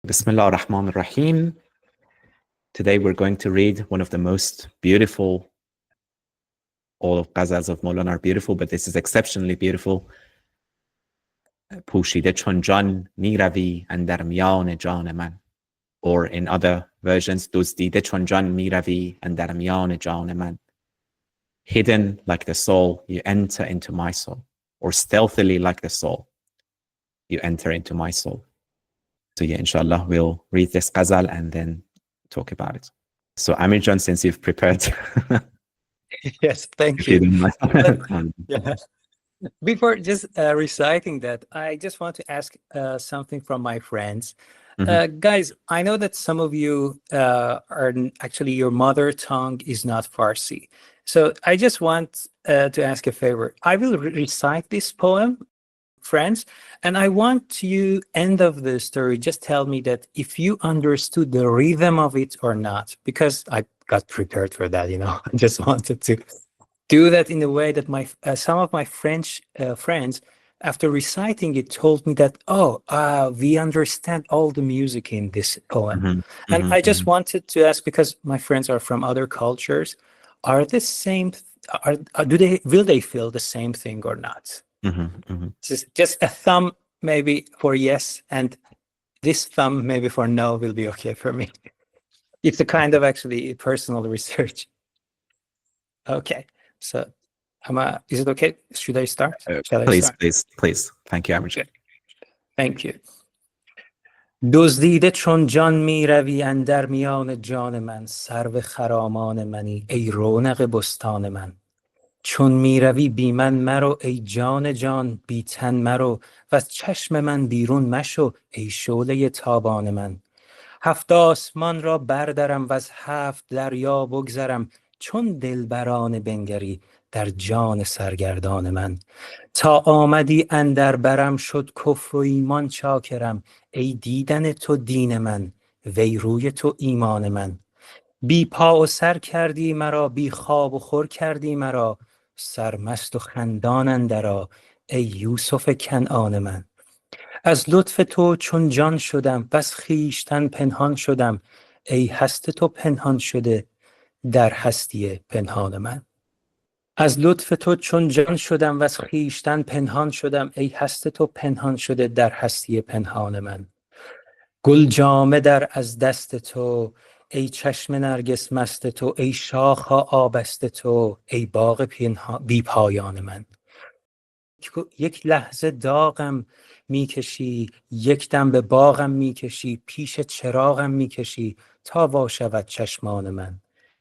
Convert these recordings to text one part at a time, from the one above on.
Bismillah ar-Rahman ar-Rahim. Today we're going to read one of the most beautiful, all of Ghazals of Maulana are beautiful, but this is exceptionally beautiful. پوشیده چون جان می روی اندر میان جان من. Or in other versions, دزدیده چون جان می روی اندر میان جان من. Hidden like the soul, you enter into my soul. Or stealthily like the soul, you enter into my soul. So yeah, inshallah, we'll read this Ghazal and then talk about it. So Amir John, since you've prepared. Yes, thank you. Yeah. Before just reciting that, I just want to ask something from my friends. Guys, I know that some of you are actually, your mother tongue is not Farsi. So I just want to ask a favor. I will recite this poem, friends, and I want you, end of the story, just tell me that if you understood the rhythm of it or not, because I got prepared for that, you know. I just wanted to do that in a way that my some of my French friends, after reciting it, told me that, we understand all the music in this poem. And I just wanted to ask, because my friends are from other cultures, are the same, will they feel the same thing or not? Just a thumb maybe for yes, and this thumb maybe for no will be okay for me. It's a kind of actually personal research. Okay, so is it okay? Should I start? Please. Thank you, Amir. Thank you. دزدیده چون جان می روی اندر میان جان من، سرو خرامان منی ای رونق بستان من. چون می روی بی من مرو ای جان جان، بی تن مرو و از چشم من بیرون مشو ای شعله تابان من. هفت آسمان را بردرم و از هفت دریا بگذرم، چون دلبرانه بنگری در جان سرگردان من. تا آمدی اندربرم شد کفر و ایمان چاکرم، ای دیدن تو دین من وی روی تو ایمان من. بی پا و سر کردی مرا، بی خواب و خور کردی مرا، سرمست و خندان اندرآ ای یوسف کنعان من. از لطف تو چون جان شدم بس خویشتن پنهان شدم، ای هست تو پنهان شده در هستی پنهان من. از لطف تو چون جان شدم و خویشتن پنهان شدم، ای هست تو پنهان شده در هستی پنهان من. گل جامه در از دست تو ای چشم نرگس مست تو، ای شاخها آبست تو ای باغ بی پایان من. یک لحظه داغم میکشی، یک دم به باغم میکشی، پیش چراغم میکشی تا وا شود چشمان من.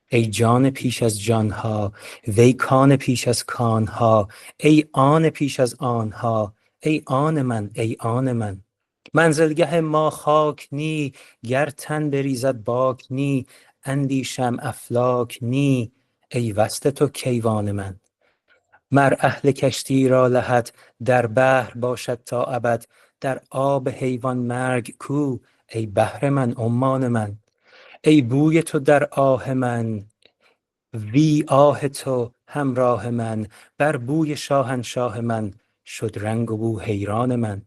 ای جان پیش از جانها وی کان پیش از کانها، ای آن پیش از آنها ای آن من ای آن من. منزلگه ما خاک نی گر تن بریزد باک نی، اندیشم افلاک نی ای وصل تو کیوان من. مر اهل کشتی را لحد در بحر باشد تا ابد، در آب حیوان مرگ کو ای بحر من عمان من. ای بوی تو در آه من وی آه تو همراه من، بر بوی شاهنشاه من شد رنگ و بو حیران من.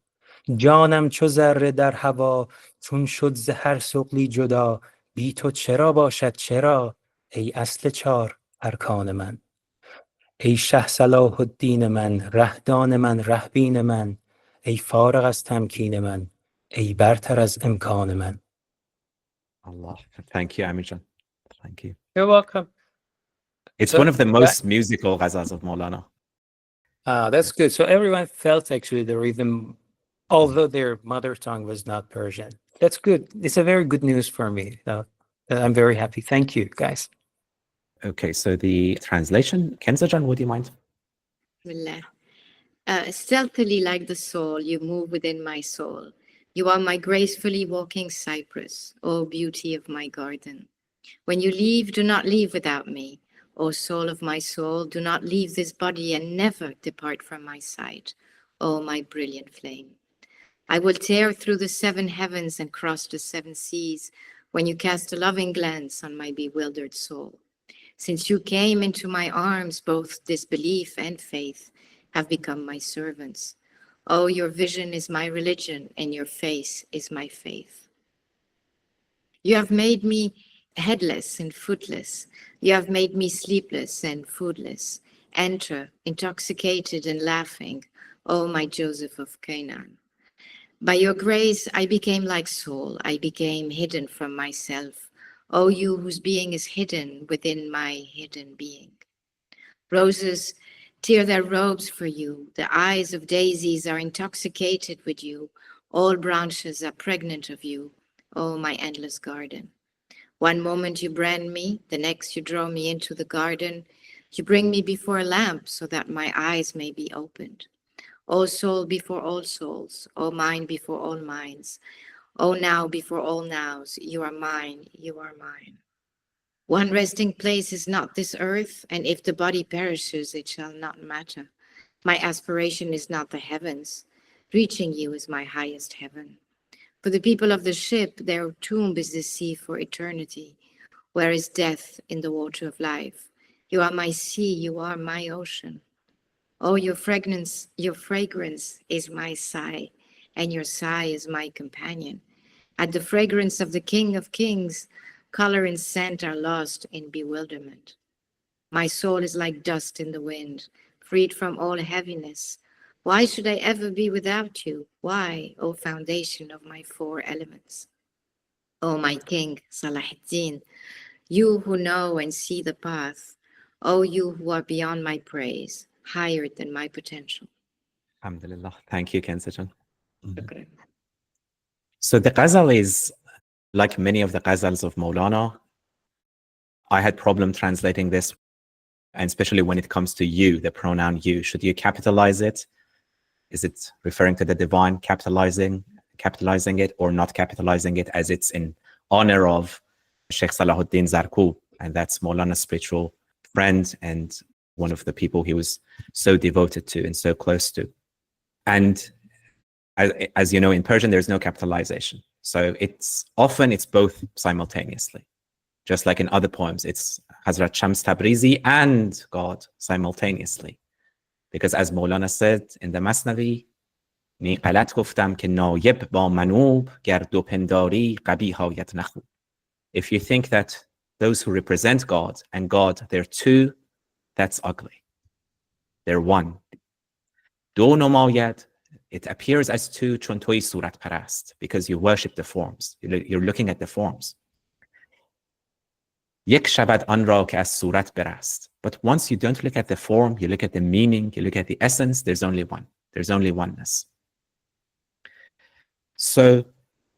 جانم چو ذره در هوا چون شد ز هر ثقلی جدا، بی تو چرا باشد چرا ای اصل چار ارکان من. ای شه صلاح الدین من رهدان من رهبین من، ای فارغ از تمکین من ای برتر از امکان من. Allah. Thank you, Amir John. Thank you. You're welcome. It's one of the most musical Ghazals of Maulana. That's good. So everyone felt actually the rhythm, although their mother tongue was not Persian. That's good. It's a very good news for me. I'm very happy. Thank you, guys. Okay, so the translation. Kenza John, would you mind? Stealthily like the soul, you move within my soul. You are my gracefully walking cypress, O beauty of my garden. When you leave, do not leave without me. O soul of my soul, do not leave this body and never depart from my sight, O my brilliant flame. I will tear through the seven heavens and cross the seven seas when you cast a loving glance on my bewildered soul. Since you came into my arms, both disbelief and faith have become my servants. Oh, your vision is my religion and your face is my faith. You have made me headless and footless. You have made me sleepless and foodless. Enter, intoxicated and laughing, O my Joseph of Canaan. By your grace, I became like Saul. I became hidden from myself. O you whose being is hidden within my hidden being. Roses tear their robes for you. The eyes of daisies are intoxicated with you. All branches are pregnant of you, O my endless garden. One moment you brand me, the next you draw me into the garden. You bring me before a lamp so that my eyes may be opened. O soul before all souls, O mind before all minds, O now before all nows, you are mine, you are mine. One resting place is not this earth, and if the body perishes, it shall not matter. My aspiration is not the heavens. Reaching you is my highest heaven. For the people of the ship, their tomb is the sea for eternity. Where is death in the water of life? You are my sea, you are my ocean. Oh, your fragrance is my sigh, and your sigh is my companion. At the fragrance of the King of Kings, color and scent are lost in bewilderment. My soul is like dust in the wind, freed from all heaviness. Why should I ever be without you? Why, O foundation of my four elements? O my King, Salahuddin, you who know and see the path, O you who are beyond my praise, higher than my potential. Alhamdulillah. Thank you, Kenzajan. Chakra. So the Ghazal is like many of the Ghazals of Maulana. I had problem translating this, and especially when it comes to you, the pronoun you. Should you capitalize it? Is it referring to the divine, capitalizing it, or not capitalizing it, as it's in honor of Sheikh Salahuddin Zarqub, and that's Maulana's spiritual friend and one of the people he was so devoted to and so close to. And as you know, in Persian, there's no capitalization. So it's both simultaneously. Just like in other poems, it's Hazrat Shams Tabrizi and God simultaneously. Because as Maulana said in the Masnavi, ni qalat guftam ke nayib ba manoob ger do pendari qabihayat nakhub. If you think that those who represent God and God, they're two, that's ugly. They're one. Do namayad, it appears as two chun toy surat parast, because you worship the forms. You're looking at the forms. Yek shabad an ra ke az surat berast. But once you don't look at the form, you look at the meaning, you look at the essence, there's only one. There's only oneness. So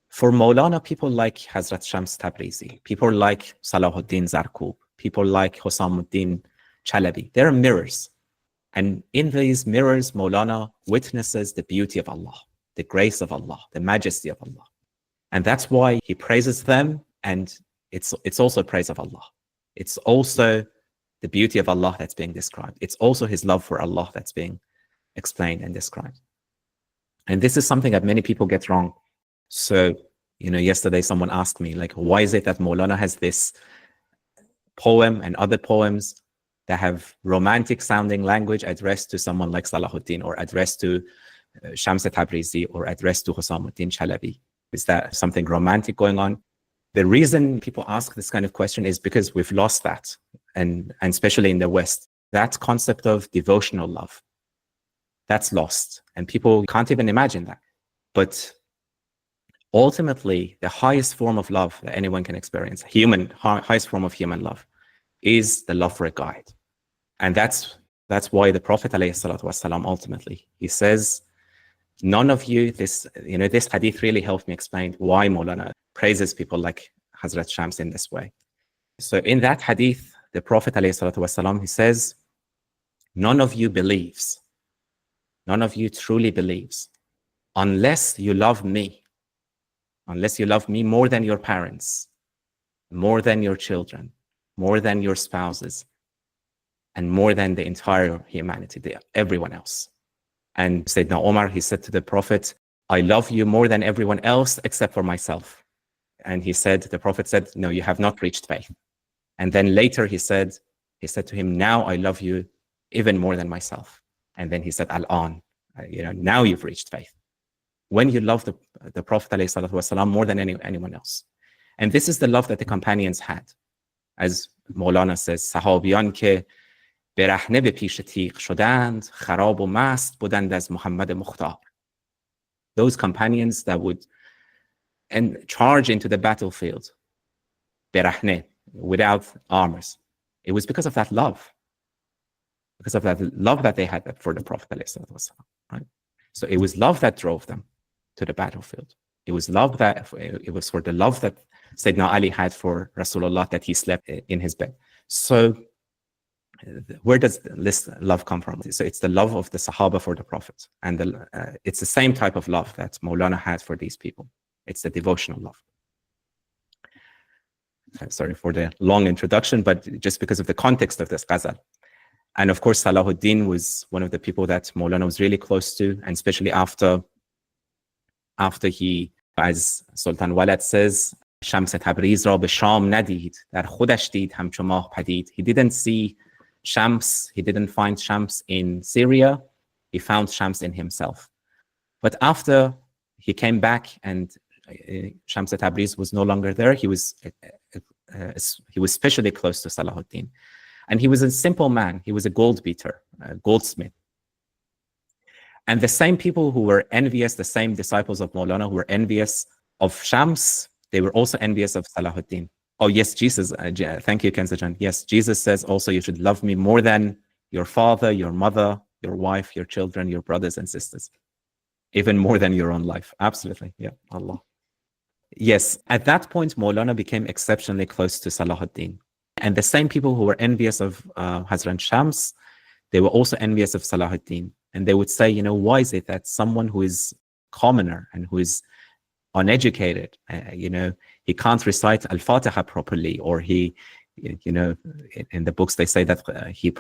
for Maulana, people like Hazrat Shams Tabrizi, people like Salahuddin Zarqub, people like Husamuddin Chalabi, they're mirrors. And in these mirrors, Maulana witnesses the beauty of Allah, the grace of Allah, the majesty of Allah. And that's why he praises them, and it's also praise of Allah. It's also the beauty of Allah that's being described. It's also his love for Allah that's being explained and described. And this is something that many people get wrong. So, yesterday someone asked me, like, why is it that Maulana has this poem and other poems that have romantic sounding language addressed to someone like Salahuddin, or addressed to Shams Tabrizi, or addressed to Husamuddin Chalabi? Is that something romantic going on? The reason people ask this kind of question is because we've lost that, and especially in the West, that concept of devotional love, that's lost, and people can't even imagine that. But ultimately, the highest form of love that anyone can experience, highest form of human love, is the love for a guide. And that's why the Prophet ﷺ ultimately, he says, none of you, this hadith really helped me explain why Maulana praises people like Hazrat Shams in this way. So in that hadith, the Prophet ﷺ, he says, none of you believes, none of you truly believes, unless you love me more than your parents, more than your children, more than your spouses, and more than the entire humanity, everyone else. And Sayyidina Omar, he said to the Prophet, I love you more than everyone else except for myself. And the Prophet said, no, you have not reached faith. And then later he said to him, now I love you even more than myself. And then he said, Al-an, now you've reached faith. When you love the Prophet ﷺ more than anyone else. And this is the love that the companions had. As Maulana says, صحابیان که برهنه به پیش تیغ شدند خراب و مست بودند از محمد مختار. Those companions that would charge into the battlefield برهنه, without armors. It was because of that love. Because of that love that they had for the Prophet ﷺ, right? So it was love that drove them to the battlefield. It was for the love that Sayyidina Ali had for Rasulullah, that he slept in his bed. So where does this love come from? So it's the love of the Sahaba for the Prophet. And it's the same type of love that Maulana had for these people. It's the devotional love. Sorry for the long introduction, but just because of the context of this Ghazal. And of course, Salahuddin was one of the people that Maulana was really close to, and especially after he, as Sultan Walad says, Shams Tabriz ra be Sham nadid, dar khodash did hamcho mah padid. He didn't see Shams, he didn't find Shams in Syria, he found Shams in himself. But after he came back and Shams Tabriz was no longer there, he was especially close to Salahuddin. And he was a simple man. He was a gold beater, a goldsmith. And the same people who were envious, the same disciples of Maulana who were envious of Shams, they were also envious of Salahuddin. Oh yes, Jesus, thank you, Kenzajan. Yes, Jesus says also you should love me more than your father, your mother, your wife, your children, your brothers and sisters. Even more than your own life. Absolutely, yeah, Allah. Yes, at that point, Maulana became exceptionally close to Salahuddin. And the same people who were envious of Hazrat Shams, they were also envious of Salahuddin. And they would say, you know, why is it that someone who is commoner and who is uneducated, you know, he can't recite Al-Fatiha properly, or he, you know, in the books they say that he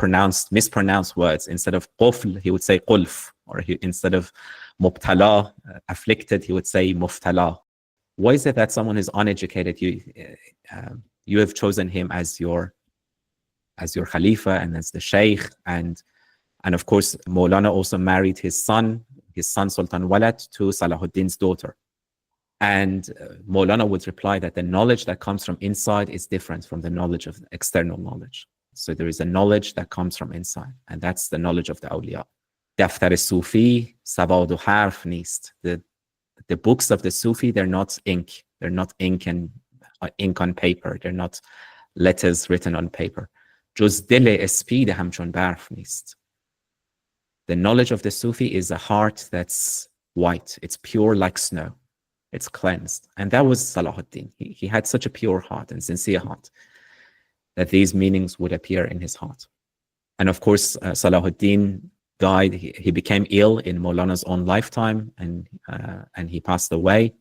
mispronounced words. Instead of qufl, he would say qulf, or instead of mubtala, afflicted, he would say muftala. Why is it that someone who's uneducated, you have chosen him as your Khalifa and as the Shaykh, and of course Maulana also married his son Sultan Walad to Salahuddin's daughter. And Maulana would reply that the knowledge that comes from inside is different from the knowledge of external knowledge. So there is a knowledge that comes from inside, and that's the knowledge of the awliya. Daftar Sufi sawad و harf nist. The books of the Sufi, they're not ink. They're not ink on paper. They're not letters written on paper. جز دل اسپید همچون برف نیست. The knowledge of the Sufi is a heart that's white. It's pure like snow. It's cleansed. And that was Salahuddin. He had such a pure heart and sincere heart that these meanings would appear in his heart. And of course, Salahuddin died. He became ill in Maulana's own lifetime, and he passed away.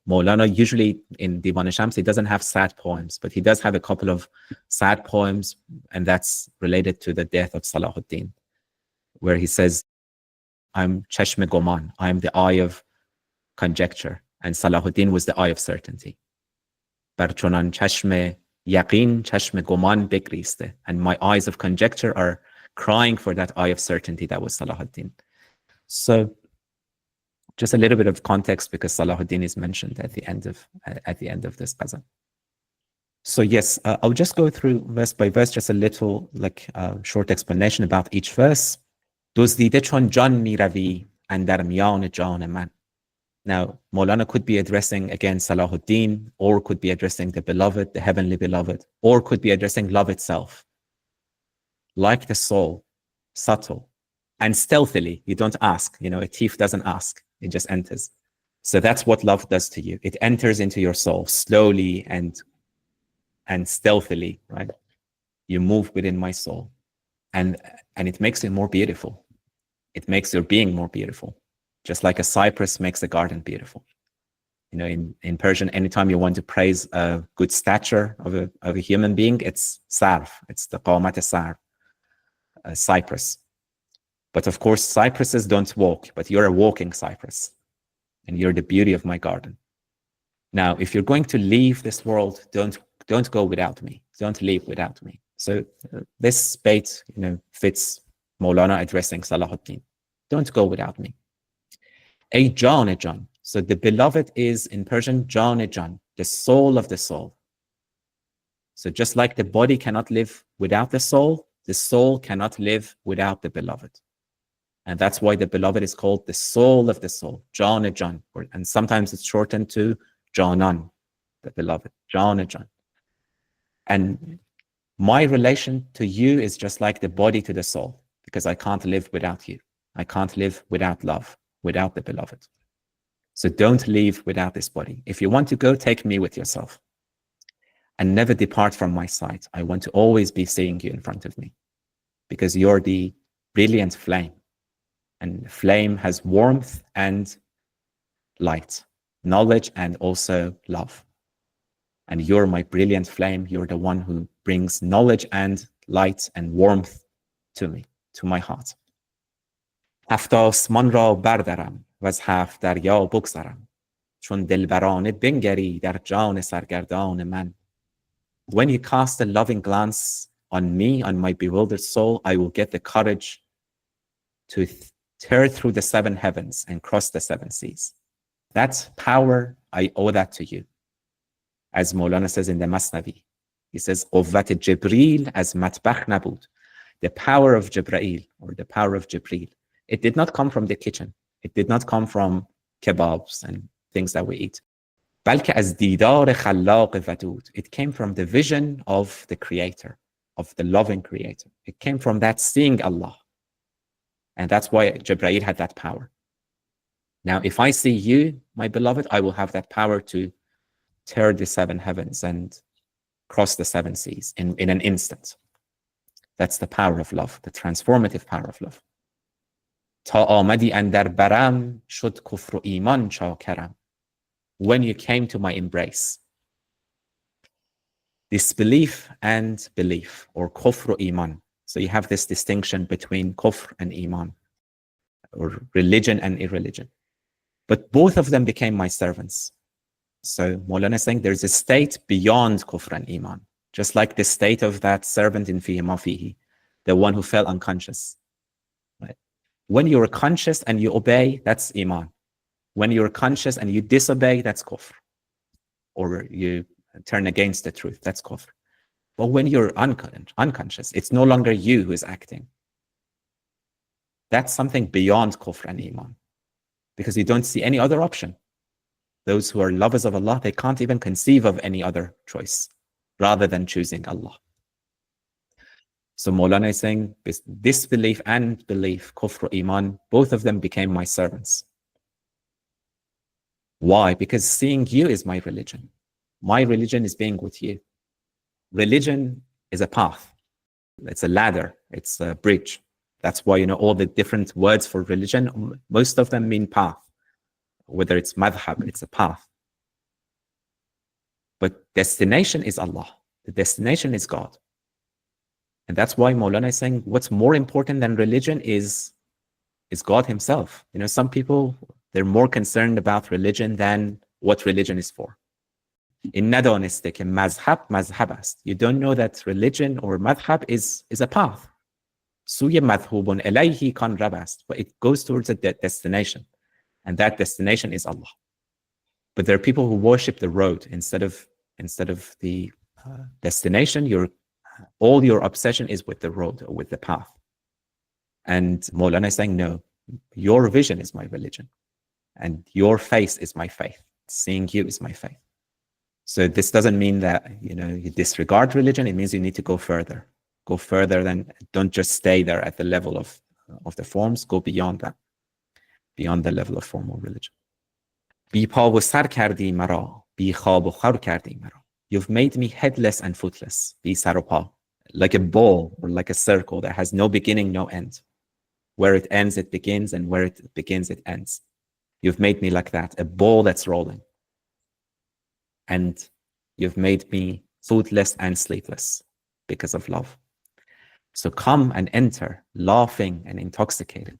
Maulana usually in Divan-e-Shams, he doesn't have sad poems, but he does have a couple of sad poems, and that's related to the death of Salahuddin, where he says, I'm chashme goman, I am the eye of conjecture, and Salahuddin was the eye of certainty. Bar chonan chashme yaqeen, chashme goman begriste, and my eyes of conjecture are crying for that eye of certainty that was Salahuddin. So just a little bit of context, because Salahuddin is mentioned at the end of this Ghazal. So yes, I'll just go through verse by verse, just a little short explanation about each verse. دزدیده چون جان می روی اندر میان جان من. Now, Maulana could be addressing again Salahuddin, or could be addressing the beloved, the heavenly beloved, or could be addressing love itself. Like the soul, subtle, and stealthily. You don't ask, you know, a thief doesn't ask, it just enters. So that's what love does to you. It enters into your soul slowly and stealthily, right? You move within my soul, and it makes it more beautiful. It makes your being more beautiful. Just like a cypress makes a garden beautiful. You know, in Persian, anytime you want to praise a good stature of a human being, it's sarf. It's the qamat sarf, a cypress. But of course, cypresses don't walk, but you're a walking cypress, and you're the beauty of my garden. Now, if you're going to leave this world, don't go without me. Don't leave without me. So this bait, you know, fits Maulana addressing Salahuddin. Don't go without me. A Jan. So the beloved is in Persian Jan. the soul of the soul. So just like the body cannot live without the soul cannot live without the beloved. And that's why the beloved is called the soul of the soul, Jana-Jan, and sometimes it's shortened to Janan, the beloved, Jana-Jan. And my relation to you is just like the body to the soul, because I can't live without you. I can't live without love, without the beloved. So don't leave without this body. If you want to go, take me with yourself. And never depart from my sight. I want to always be seeing you in front of me, because you're the brilliant flame. And flame has warmth and light, knowledge and also love. And you're my brilliant flame. You're the one who brings knowledge and light and warmth to me, to my heart. هفت آسمان را بردرم و از هفت دریا بگذرم چون دلبرانه بنگری در جان سرگردان من. When you cast a loving glance on me, on my bewildered soul, I will get the courage to tear through the seven heavens and cross the seven seas. That power, I owe that to you. As Maulana says in the Masnavi, he says, قوت جبریل از مطبخ نبود. The power of Jibreel, or the power of Jibreel, it did not come from the kitchen. It did not come from kebabs and things that we eat. بلکه از دیدار خلاق ودود. It came from the vision of the creator, of the loving creator. It came from that seeing Allah. And that's why Jibreel had that power. Now, if I see you, my beloved, I will have that power to tear the seven heavens and cross the seven seas in an instant. That's the power of love, the transformative power of love. تا آمدی اندر برم شد کفر و ایمان چاکرم. When you came to my embrace, disbelief and belief, or kufr or iman. So you have this distinction between kufr and iman, or religion and irreligion. But both of them became my servants. So Maulana is saying there's a state beyond kufr and iman, just like the state of that servant in fihi ma fihi, the one who fell unconscious. Right? When you're conscious and you obey, that's iman. When you're conscious and you disobey, that's kufr. Or you turn against the truth, that's kufr. But when you're unconscious, it's no longer you who is acting. That's something beyond kufr and iman. Because you don't see any other option. Those who are lovers of Allah, they can't even conceive of any other choice rather than choosing Allah. So Maulana is saying, disbelief and belief, kufr, iman, both of them became my servants. Why? Because seeing you is my religion. My religion is being with you. Religion is a path. It's a ladder. It's a bridge. That's why, all the different words for religion, most of them mean path. Whether it's madhab, it's a path. But destination is Allah. The destination is God. And that's why Maulana is saying what's more important than religion is God himself. Some people, they're more concerned about religion than what religion is for. In ندانسته که مذهب است. You don't know that religion or madhab is a path. سوی مذهوب الیه کان رب است. But it goes towards a destination. And that destination is Allah. But there are people who worship the road instead of the destination. All your obsession is with the road or with the path. And Maulana is saying, no, your vision is my religion. And your face is my faith. Seeing you is my faith. So this doesn't mean that, you disregard religion. It means you need to go further. Go further than, don't just stay there at the level of the forms. Go beyond that. Beyond the level of formal religion. بی پا و سر کردی مرا. بی خواب و خور کردی مرا. You've made me headless and footless. بی سر و پا. Like a ball or like a circle that has no beginning, no end. Where it ends, it begins, and where it begins, it ends. You've made me like that, a ball that's rolling. And you've made me foodless and sleepless because of love. So come and enter, laughing and intoxicated,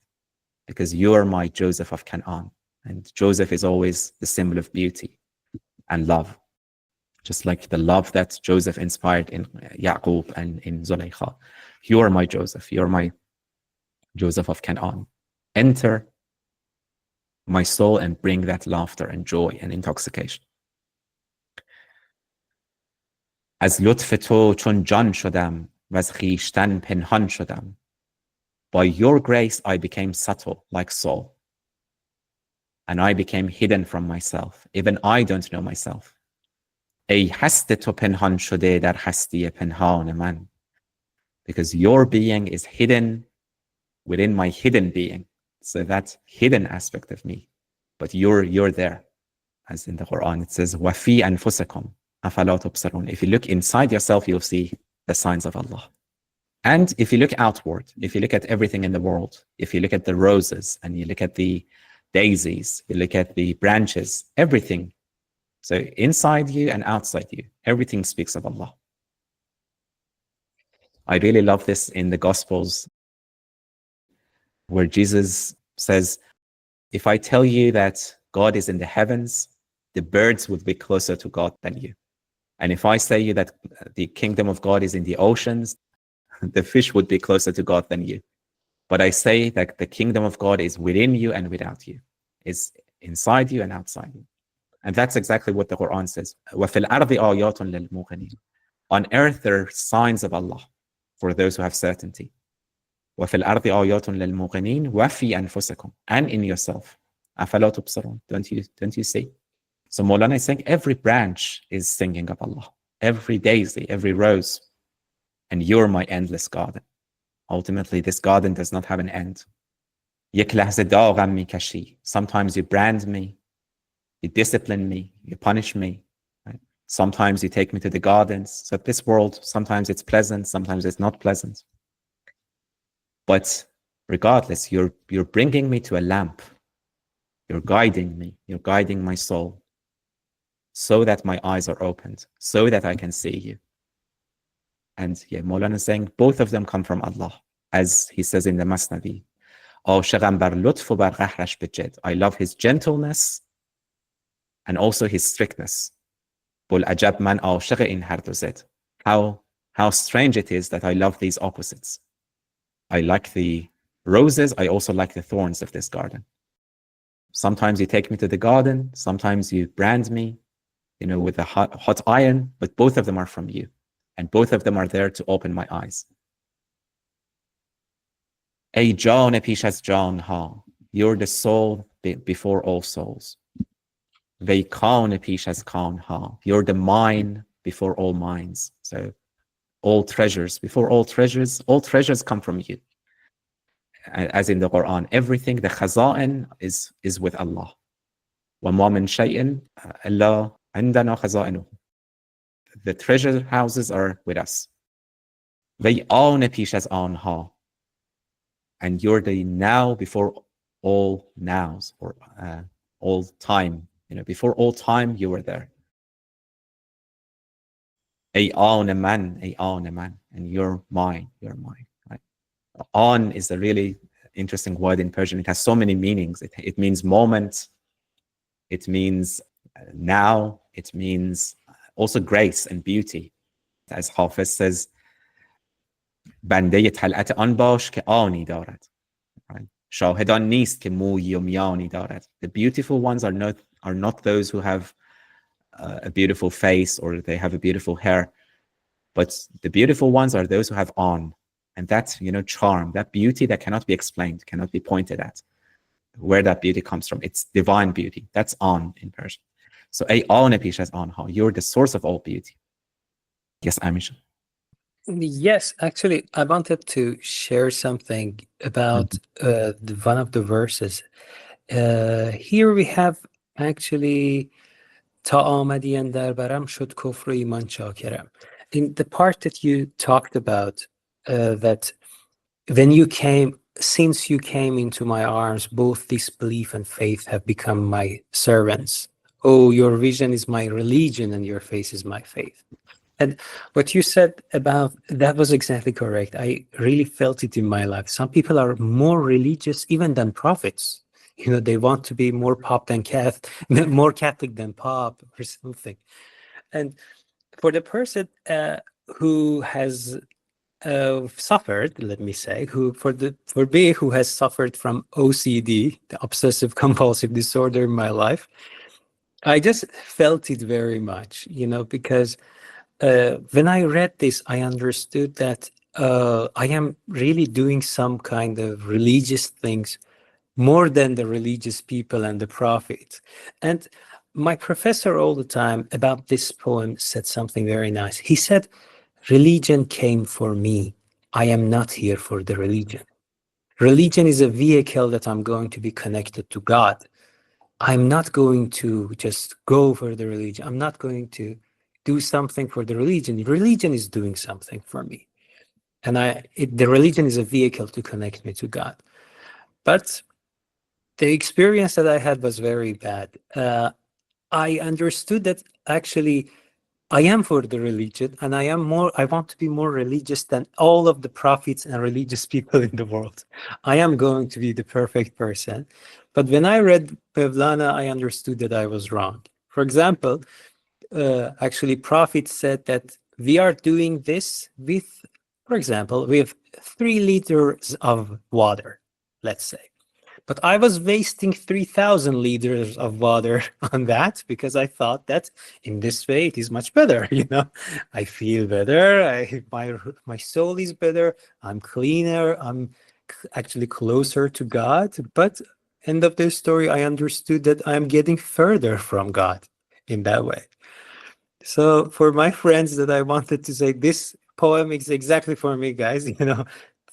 because you are my Joseph of Canaan. And Joseph is always the symbol of beauty and love. Just like the love that Joseph inspired in Yaqub and in Zulaykha. You are my Joseph. You are my Joseph of Canaan. Enter my soul and bring that laughter and joy and intoxication. از لطف تو چون جان شدم و از خویشتن پنهان شدم. By your grace I became subtle like Saul. And I became hidden from myself. Even I don't know myself. ای هست تو پنهان شده در هستی پنهان من. Because your being is hidden within my hidden being. So that hidden aspect of me. But you're there. As in the Quran it says, وَفِي أَنفُسَكُمْ أَفَلَا تُبْصِرُونَ. If you look inside yourself, you'll see the signs of Allah. And if you look outward, if you look at everything in the world, if you look at the roses and you look at the daisies, you look at the branches, everything. So inside you and outside you, everything speaks of Allah. I really love this in the Gospels where Jesus says, if I tell you that God is in the heavens, the birds would be closer to God than you. And if I say you that the kingdom of God is in the oceans, the fish would be closer to God than you. But I say that the kingdom of God is within you and without you. It's inside you and outside you. And that's exactly what the Quran says. وَفِي الْأَرْضِ آيَاتٌ لِلْمُوقِنِينَ. On earth there are signs of Allah for those who have certainty. وَفِي الْأَرْضِ آيَاتٌ لِلْمُوقِنِينَ وَفِي أَنفُسِكُمْ. And in yourself. أَفَلَا تُبْصِرُونَ. Don't you see? So Maulana is saying every branch is singing of Allah. Every daisy, every rose. And you're my endless garden. Ultimately, this garden does not have an end. یک لحظه داغم میکشی. Sometimes you brand me, you discipline me, you punish me. Right? Sometimes you take me to the gardens. So this world, sometimes it's pleasant, sometimes it's not pleasant. But regardless, you're bringing me to a lamp. You're guiding me. You're guiding my soul so that my eyes are opened, so that I can see you. And yeah, Maulana is saying both of them come from Allah. As he says in the Masnavi, عاشقم بر لطف و بر قهرش به جد. I love his gentleness and also his strictness. بلعجب من عاشق این هر دو ضد. How strange it is that I love these opposites. I like the roses, I also like the thorns of this garden. Sometimes you take me to the garden, sometimes you brand me, with a hot iron, but both of them are from you. And both of them are there to open my eyes. ای جان پیش از جان ها. You're the soul before all souls. وی کان پیش از کان ها. You're the mine before all mines. So all treasures, before all treasures come from you. As in the Quran, everything, the khaza'in is with Allah. وَمَا مِن شَيْءٍ إِلَّا عِندَنَا خَزَائِنُهُ. The treasure houses are with us. وَيْ آن پیش از آنها. And you're the now before all nows, or all time. Before all time, you were there. ای آن من, and you're mine. Right? On is a really interesting word in Persian. It has so many meanings. It means moment. It means now. It means also grace and beauty. As Hafiz says, بنده طلعت آن باش که آنی دارد. شاهدان نیست که مویی و میانی دارد. The beautiful ones are not those who have a beautiful face or they have a beautiful hair, but the beautiful ones are those who have on. And that, charm, that beauty that cannot be explained, cannot be pointed at. Where that beauty comes from, it's divine beauty. That's on in Persian. So, ای آن پیش از آنها, you're the source of all beauty. Yes, Amisha. Yes, actually, I wanted to share something about one of the verses. Here we have actually تا آمدی اندربرم شد کفر و ایمان چاکرم. In the part that you talked about, that since you came into my arms, both disbelief and faith have become my servants. Oh, your vision is my religion and your face is my faith. And what you said about that was exactly correct. I really felt it in my life. Some people are more religious even than prophets. They want to be more Pop than Catholic, more Catholic than Pop or something. And for the person who has suffered, let me say, for me who has suffered from OCD, the obsessive compulsive disorder in my life, I just felt it very much, because when I read this, I understood that I am really doing some kind of religious things more than the religious people and the prophets. And my professor all the time about this poem said something very nice. He said, religion came for me. I am not here for the religion. Religion is a vehicle that I'm going to be connected to God. I'm not going to just go for the religion. I'm not going to do something for the religion. Religion is doing something for me. And the religion is a vehicle to connect me to God. But the experience that I had was very bad. I understood that actually I am for the religion, and I want to be more religious than all of the prophets and religious people in the world. I am going to be the perfect person. But when I read Mevlana, I understood that I was wrong. For example, actually, Prophet said that we are doing this with, for example, with 3 liters of water, let's say. But I was wasting 3,000 liters of water on that because I thought that in this way it is much better. I feel better. My soul is better. I'm cleaner. I'm actually closer to God. But end of the story, I understood that I'm getting further from God in that way. So for my friends that I wanted to say, this poem is exactly for me, guys.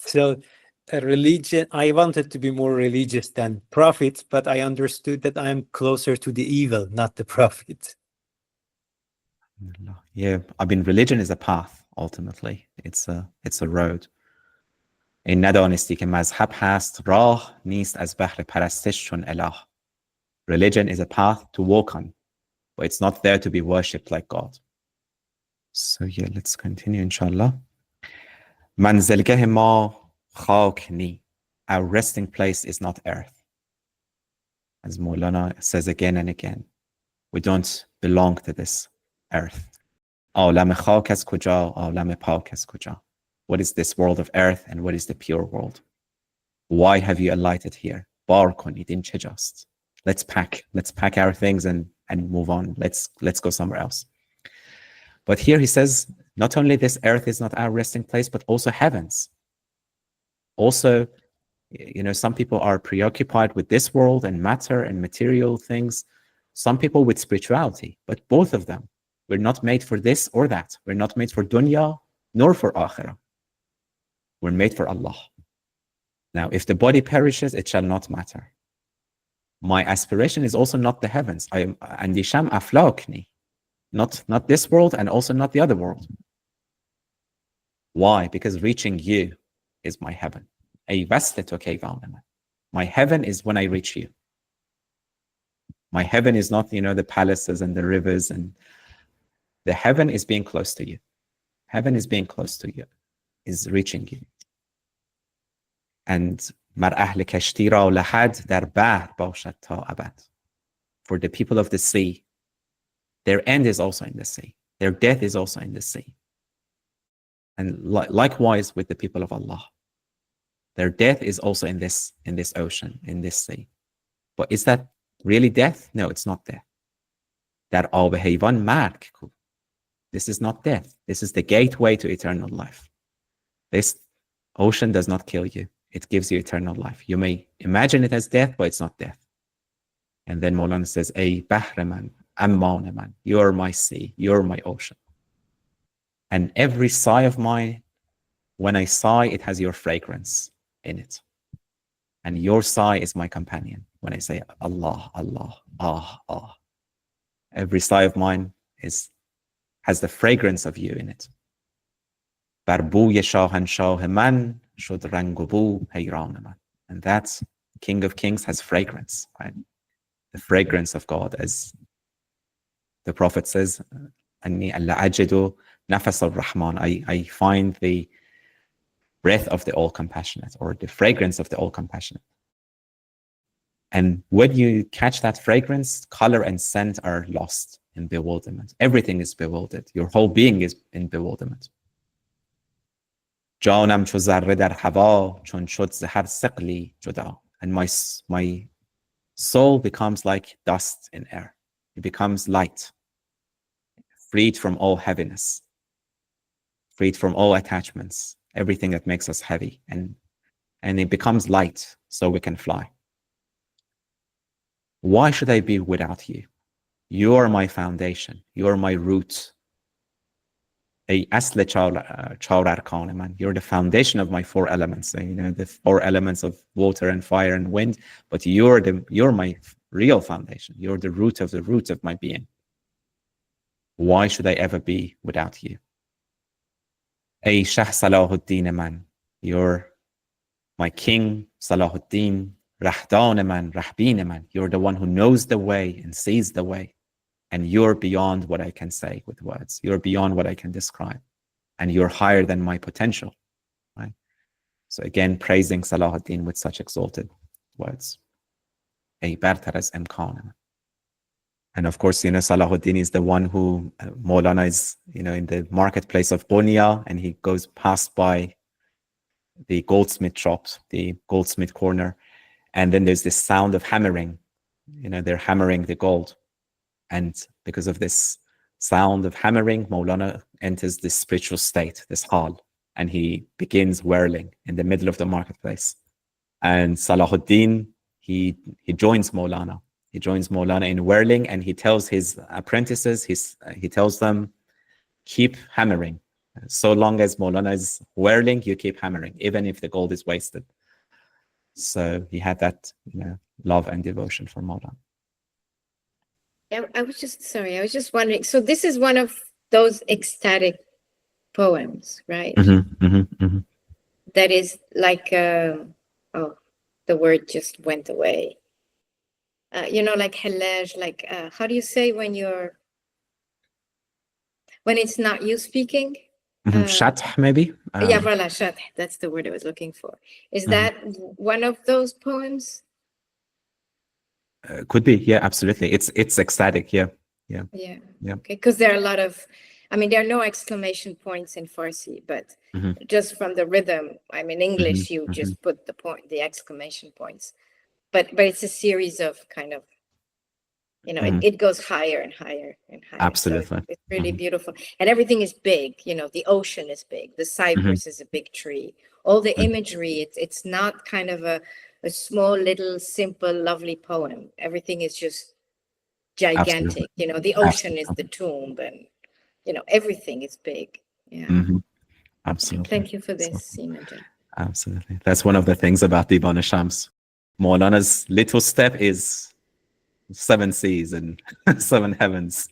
So a religion, I wanted to be more religious than prophets, but I understood that I'm closer to the evil, not the prophet. Yeah, I mean, religion is a path, ultimately. It's a road. این ندانستی که مذهب هست راه نیست از بحر پرستش چون اله. Religion is a path to walk on, but it's not there to be worshipped like God. So yeah, let's continue, inshallah. منزلگه ما خاک نی. Our resting place is not earth. As Maulana says again and again, we don't belong to this earth. عالم خاک از کجا، عالم پاک از کجا. What is this world of earth and what is the pure world? Why have you alighted here? بار کنید این چجاست. Let's pack our things and move on. Let's go somewhere else. But here he says, not only this earth is not our resting place, but also heavens. Also, some people are preoccupied with this world and matter and material things. Some people with spirituality, but both of them. We're not made for this or that. We're not made for dunya nor for akhirah. We're made for Allah. Now, if the body perishes, it shall not matter. My aspiration is also not the heavens. I am andisham aflakni. Not this world and also not the other world. Why? Because reaching you is my heaven. My heaven is when I reach you. My heaven is not, the palaces and the rivers, and the heaven is being close to you. Heaven is being close to you, is reaching you. And مر اهل کشتی را لحد در بحر باشد تا ابد. For the people of the sea, their end is also in the sea. Their death is also in the sea. And likewise with the people of Allah. Their death is also in this ocean, in this sea. But is that really death? No, it's not death. در آب حیوان مرگ کو. This is not death. This is the gateway to eternal life. This ocean does not kill you. It gives you eternal life. You may imagine it as death, but it's not death. And then Maulana says, ای بحر من، امان من, you're my sea, you're my ocean. And every sigh of mine, when I sigh, it has your fragrance in it. And your sigh is my companion. When I say Allah, Allah, ah. Every sigh of mine has the fragrance of you in it. بر بوی شاهنشاه من شد رنگ و بو حیران من. And that King of Kings has fragrance, right? The fragrance of God, as the Prophet says, أني أجد نفس الرحمن. I find the breath of the All-Compassionate, or the fragrance of the All-Compassionate. And when you catch that fragrance, color and scent are lost in bewilderment. Everything is bewildered. Your whole being is in bewilderment. جانم چو ذره در هوا چون شد ز هر ثقلی جدا. And my soul becomes like dust in air. It becomes light, freed from all heaviness. freed from all attachments, everything that makes us heavy, and it becomes light so we can fly. Why should I be without you? You are my foundation. You are my root. ای اصل چهار ارکان من. You're the foundation of my four elements. You know, the four elements of water and fire and wind. But you're my real foundation. You're the root of my being. Why should I ever be without you? ای شه صلاح الدین من. You're my king, صلاح الدین. رهدان من, رهبین من. You're the one who knows the way and sees the way. And you're beyond what I can say with words. You're beyond what I can describe. And you're higher than my potential. Right? So again, praising Salah ad-Din with such exalted words. ای برتر از امکان من. And of course, you know, Salah ad-Din is the one who, Maulana is, you know, in the marketplace of Bunya, and he goes past by the goldsmith shop, the goldsmith corner. And then there's this sound of hammering. You know, they're hammering the gold. And because of this sound of hammering, Maulana enters this spiritual state, this hall, and he begins whirling in the middle of the marketplace. And Salahuddin, he joins Maulana. He joins Maulana in whirling, and he tells his apprentices, he tells them, keep hammering. So long as Maulana is whirling, you keep hammering, even if the gold is wasted. So he had that, you know, love and devotion for Maulana. I was just wondering. So this is one of those ecstatic poems, right? That is like, oh, the word just went away. You know, like helej, like, how do you say when it's not you speaking? Shath, maybe? Yeah, voilà, shath. That's the word I was looking for. Is that one of those poems? Could be, yeah, absolutely. It's ecstatic, yeah. Okay, because there are a lot of, I mean, there are no exclamation points in Farsi, but just from the rhythm, I mean, English, you just put the exclamation points, but it's a series of kind of, you know, it goes higher and higher and higher. Absolutely. So it's really beautiful, and everything is big. You know, the ocean is big, the cypress is a big tree. All the imagery, it's not kind of a small, little, simple, lovely poem. Everything is just gigantic. Absolutely. You know, the ocean is the tomb, and, you know, everything is big. Yeah. Absolutely. Thank you for this, Sina. Absolutely. That's one of the things about Divan-e-Shams. Maulana's little step is 7 seas and 7 heavens.